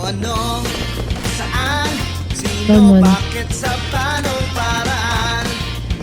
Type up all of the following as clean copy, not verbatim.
ano, saan, sino, bakit, sa panong paraan.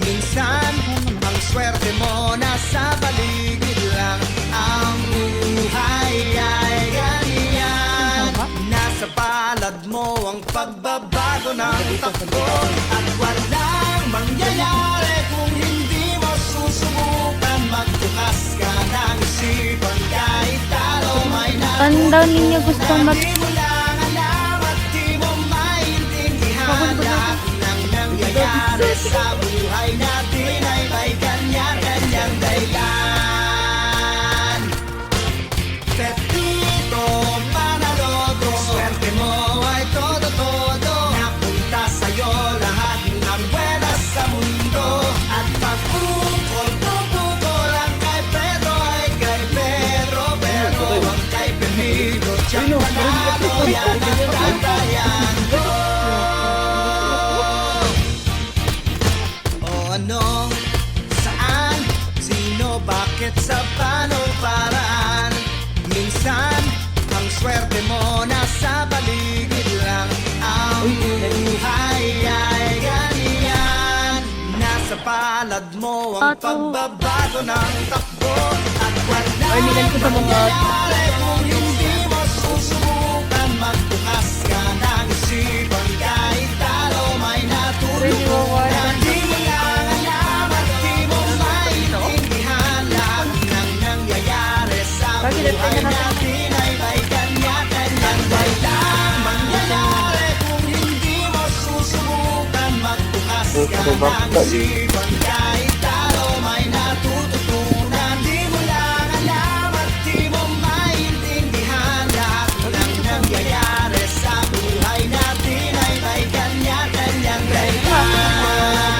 Minsan, ang swerte mo nasa paligid lang. Ang buhay ay ganyan. Nasa palad mo ang pagbabago ng takbo. At walang mangyayari kung hindi mo susubukan. Magbukas ka ng isipan kahit talo may natin. Ano daw ninyo gustong mag... Di mo lang alam at di mo maintindihan. Lahat ng nangyayari sa buhay natin ay may kanya-kanyang dahilan. Pepito Manaloto, swerte mo ay todo-todo. Napunta sa'yo lahat ng buenas sa mundo. At pag-ukol-tukol ang kay Pedro ay kay Pedro. Pero ang kay Pemigo, siyang panalo, yan ang tatayan ko. O ano, saan, sino, bakit, sa panong paraan. Minsan, ang swerte mo nasa paligid lang. Ang buhay ay ganyan. Nasa palad mo ang pagbabago ng takbo. At walang mangyayari kung hindi mo susubukan. Magbukas ka ng isipan kahit talo may natutunan. Di mo lang alam at di mo maintindihan. Lahat ng nangyayari sa buhay natin ay may kanya-kanyang dahilan. Mangyayari kung hindi mo susubukan. Magbukas ka ng isipan kahit talo may natututunan. Di mo lang alam at di mo maintindihan. Lahat ng nangyayari sa buhay natin ay may kanya-kanyang dahilan.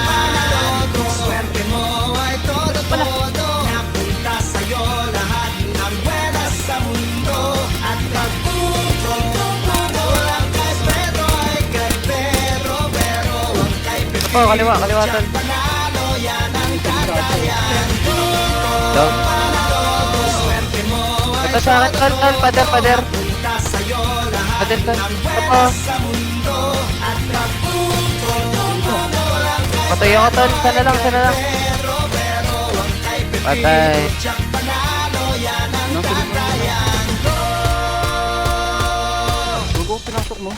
Manaloto, swerte mo ay todo-todo. Napunta sa'yo lahat ng buenas sa mundo. At pag-ukol-tukol ang kay Pedro ay kay Pedro. Pero ang kay Pedro, kaliwa, tol. panalo, yan ang tatayan ko. Manaloto, swerte mo ay Ito sa akin, tol, pader. Punta sa'yo lahat Pader, tol. ng Ito. buenas sa mundo. At pag-ukol-tukol ang kay Patay ako, tol. Sana lang. Pedro. Pero ang kay Pedro, Patay. siyang panalo, yan ang tatayan ko. Dugo, pinasok mo.